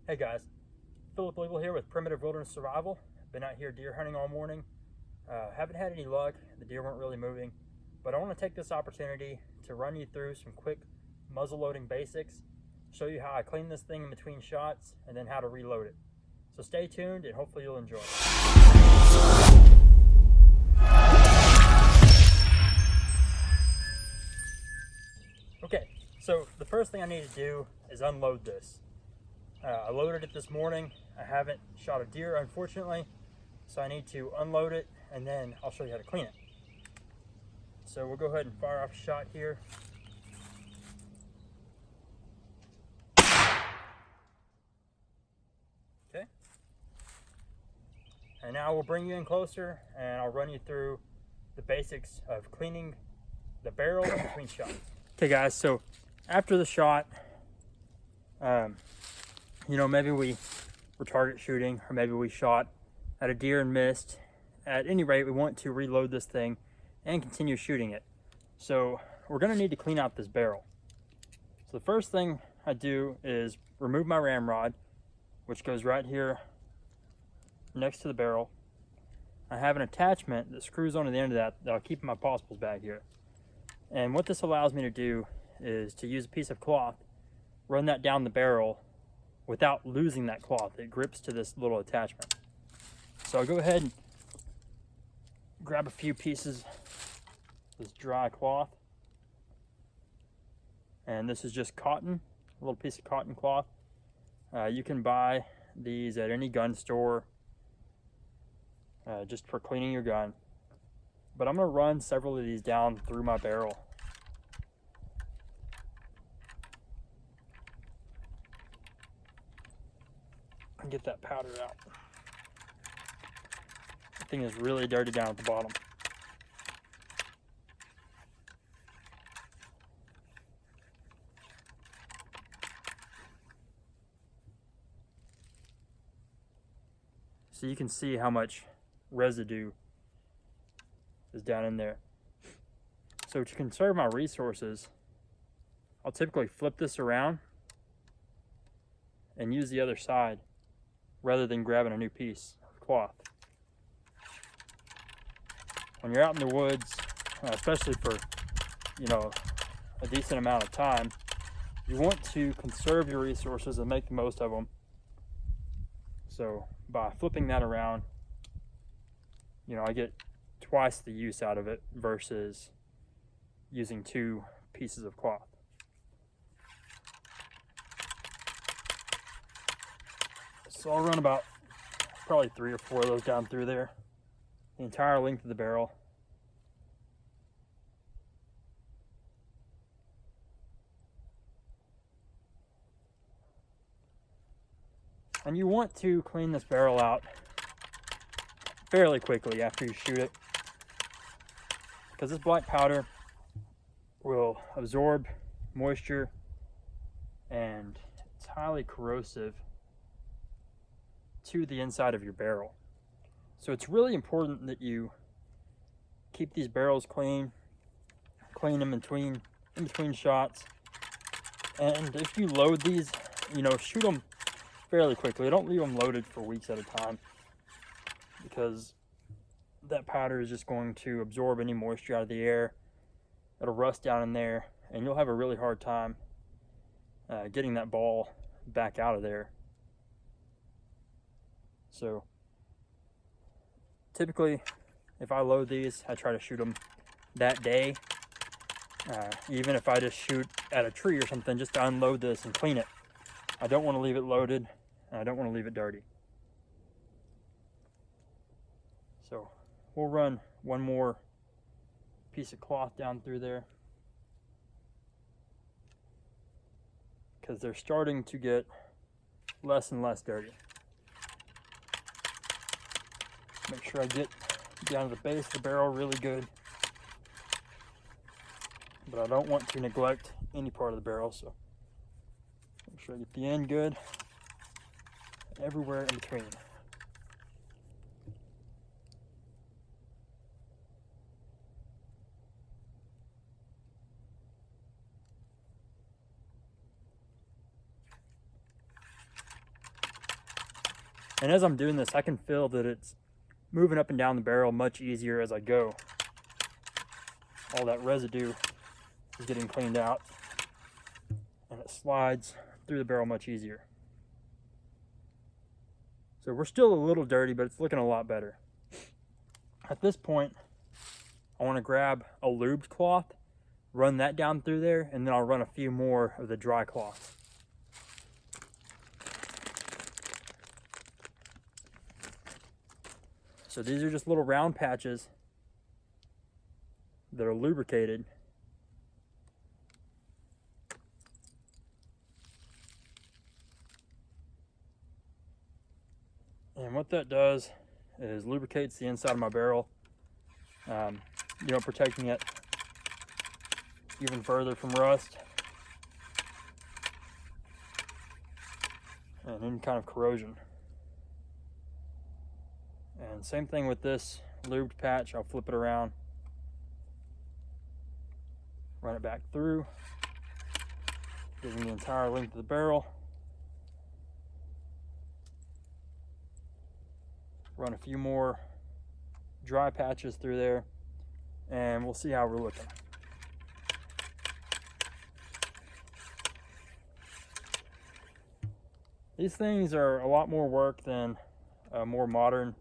Hey guys, Philip Legal here with Primitive Wilderness Survival. Been out here deer hunting all morning. Haven't had any luck. The deer weren't really moving, but I want to take this opportunity to run you through some quick muzzle loading basics, show you how I clean this thing in between shots, and then how to reload it. So stay tuned and hopefully you'll enjoy it. Okay, so the first thing I need to do is unload this. I loaded it this morning. I haven't shot a deer, unfortunately, so I need to unload it and then I'll show you how to clean it. So we'll go ahead and fire off a shot here. Okay. And now we'll bring you in closer and I'll run you through the basics of cleaning the barrel between shots. Okay guys, so after the shot, maybe we were target shooting, or maybe we shot at a deer and missed. At any rate, we want to reload this thing and continue shooting it. So we're going to need to clean out this barrel. So the first thing I do is remove my ramrod, which goes right here next to the barrel. I have an attachment that screws onto the end of that I'll keep in my possibles bag here. And what this allows me to do is to use a piece of cloth, run that down the barrel without losing that cloth. It grips to this little attachment. So I'll go ahead and grab a few pieces of this dry cloth. And this is just cotton, a little piece of cotton cloth. You can buy these at any gun store just for cleaning your gun. But I'm going to run several of these down through my barrel. And get that powder out. The thing is really dirty down at the bottom. So you can see how much residue is down in there. So to conserve my resources, I'll typically flip this around and use the other side rather than grabbing a new piece of cloth. When you're out in the woods, especially for a decent amount of time, you want to conserve your resources and make the most of them. So by flipping that around, I get twice the use out of it versus using two pieces of cloth. So I'll run about probably 3 or 4 of those down through there, the entire length of the barrel. And you want to clean this barrel out fairly quickly after you shoot it, because this black powder will absorb moisture and it's highly corrosive to the inside of your barrel. So it's really important that you keep these barrels clean in between shots. And if you load these, shoot them fairly quickly. Don't leave them loaded for weeks at a time, because that powder is just going to absorb any moisture out of the air. It'll rust down in there and you'll have a really hard time getting that ball back out of there. So typically, if I load these, I try to shoot them that day. Even if I just shoot at a tree or something, just to unload this and clean it. I don't want to leave it loaded, and I don't want to leave it dirty. So we'll run one more piece of cloth down through there, because they're starting to get less and less dirty. Make sure I get down to the base of the barrel really good, but I don't want to neglect any part of the barrel, so make sure I get the end good, everywhere in between. And as I'm doing this, I can feel that it's moving up and down the barrel much easier as I go. All that residue is getting cleaned out, and it slides through the barrel much easier. So we're still a little dirty, but it's looking a lot better. At this point, I want to grab a lubed cloth, run that down through there, and then I'll run a few more of the dry cloth. So these are just little round patches that are lubricated. And what that does is lubricates the inside of my barrel, protecting it even further from rust and any kind of corrosion. And same thing with this lubed patch. I'll flip it around, run it back through, giving the entire length of the barrel. Run a few more dry patches through there, and we'll see how we're looking. These things are a lot more work than a more modern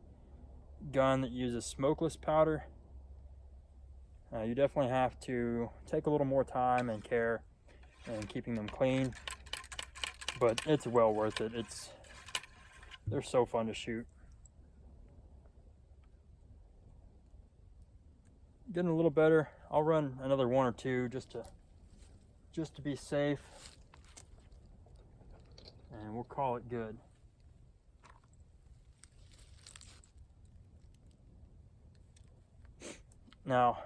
gun that uses smokeless powder. You definitely have to take a little more time and care in keeping them clean, but it's well worth it. They're so fun to shoot. Getting a little better. I'll run another one or two just to be safe, and we'll call it good. Now,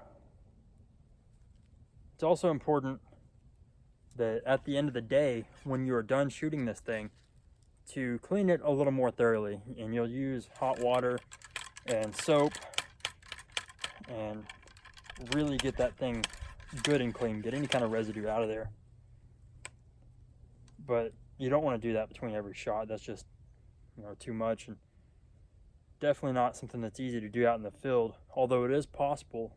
it's also important that at the end of the day, when you're done shooting this thing, to clean it a little more thoroughly. And you'll use hot water and soap and really get that thing good and clean, get any kind of residue out of there. But you don't want to do that between every shot. That's just too much, and definitely not something that's easy to do out in the field, although it is possible.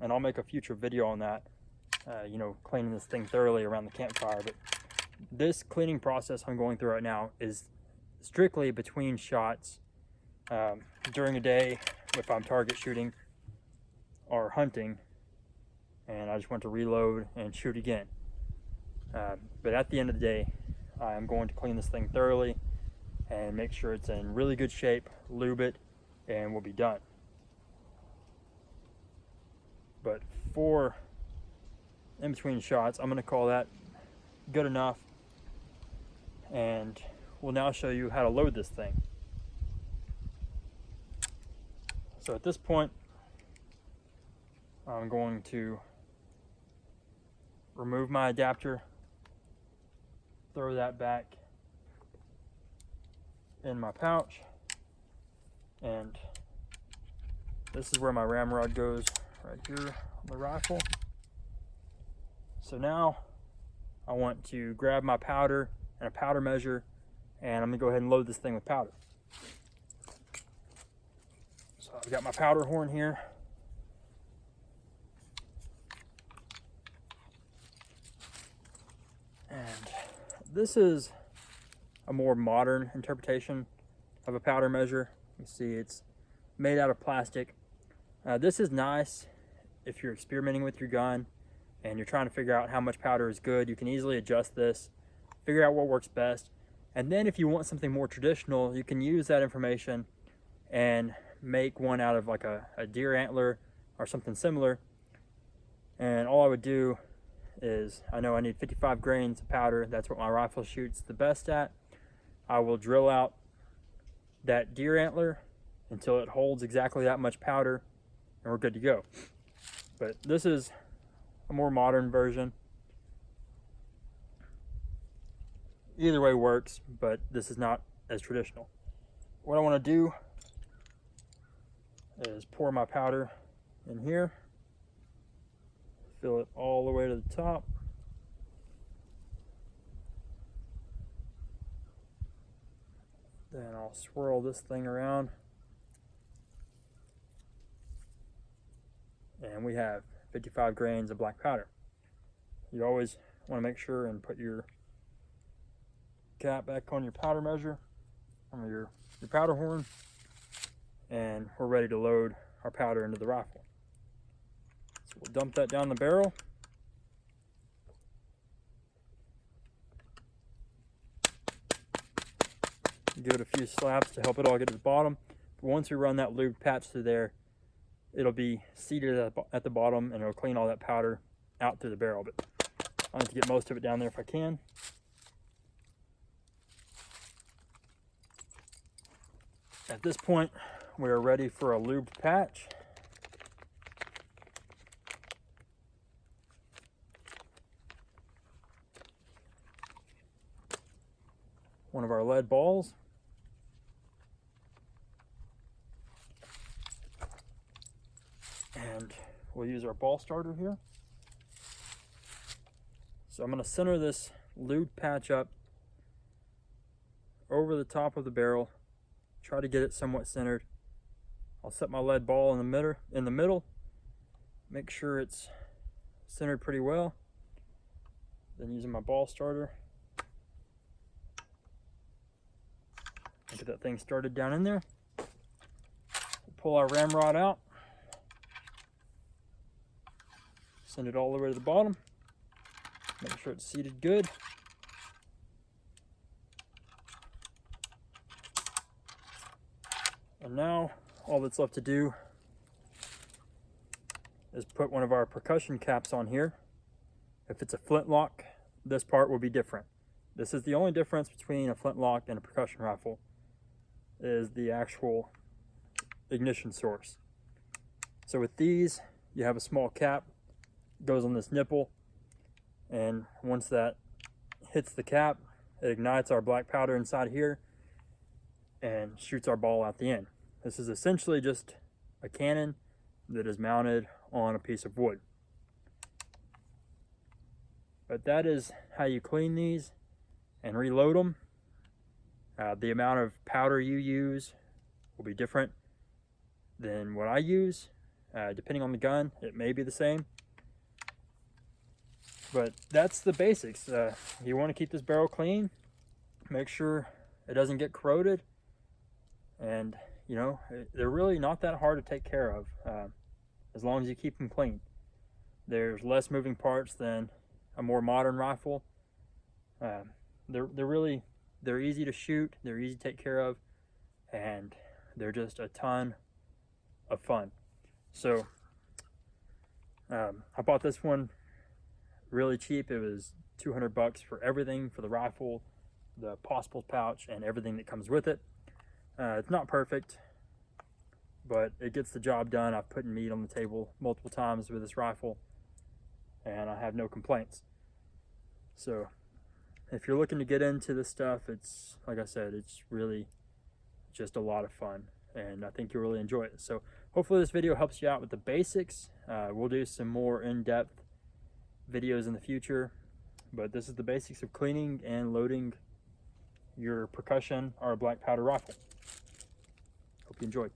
And I'll make a future video on that, cleaning this thing thoroughly around the campfire. But this cleaning process I'm going through right now is strictly between shots, during a day if I'm target shooting or hunting, and I just want to reload and shoot again. But at the end of the day, I'm going to clean this thing thoroughly and make sure it's in really good shape, lube it, and we'll be done. But for in between shots, I'm going to call that good enough, and we'll now show you how to load this thing. So at this point, I'm going to remove my adapter, throw that back in my pouch, and this is where my ramrod goes, right here on the rifle. So now I want to grab my powder and a powder measure, and I'm gonna go ahead and load this thing with powder. So I've got my powder horn here. And this is a more modern interpretation of a powder measure. You see it's made out of plastic. This is nice if you're experimenting with your gun and you're trying to figure out how much powder is good. You can easily adjust this, figure out what works best. And then if you want something more traditional, you can use that information and make one out of like a deer antler or something similar. And all I would do is, I know I need 55 grains of powder. That's what my rifle shoots the best at. I will drill out that deer antler until it holds exactly that much powder, and we're good to go. But this is a more modern version. Either way works, but this is not as traditional. What I want to do is pour my powder in here, fill it all the way to the top. Then I'll swirl this thing around. And we have 55 grains of black powder. You always want to make sure and put your cap back on your powder measure, on your powder horn, and we're ready to load our powder into the rifle. So we'll dump that down the barrel. Give it a few slaps to help it all get to the bottom. But once we run that lube patch through there, it'll be seated at the bottom and it'll clean all that powder out through the barrel. But I like to get most of it down there if I can. At this point, we are ready for a lube patch. One of our lead balls. And we'll use our ball starter here. So I'm going to center this lube patch up over the top of the barrel. Try to get it somewhat centered. I'll set my lead ball in the middle. Make sure it's centered pretty well. Then using my ball starter, get that thing started down in there. Pull our ramrod out. Send it all the way to the bottom. Make sure it's seated good. And now all that's left to do is put one of our percussion caps on here. If it's a flintlock, this part will be different. This is the only difference between a flintlock and a percussion rifle, is the actual ignition source. So with these, you have a small cap, goes on this nipple, and once that hits the cap, it ignites our black powder inside here and shoots our ball out the end. This is essentially just a cannon that is mounted on a piece of wood. But that is how you clean these and reload them. The amount of powder you use will be different than what I use. Depending on the gun, it may be the same. But that's the basics. You want to keep this barrel clean, make sure it doesn't get corroded, and you know, they're really not that hard to take care of as long as you keep them clean. There's less moving parts than a more modern rifle. They're easy to shoot, they're easy to take care of, and they're just a ton of fun. So I bought this one really cheap. It was $200 for everything, for the rifle, the possible pouch, and everything that comes with it. It's not perfect, but it gets the job done. I've put meat on the table multiple times with this rifle, and I have no complaints. So if you're looking to get into this stuff, it's, like I said, it's really just a lot of fun, and I think you'll really enjoy it. So hopefully this video helps you out with the basics. We'll do some more in-depth videos in the future, but this is the basics of cleaning and loading your percussion or black powder rifle. Hope you enjoyed.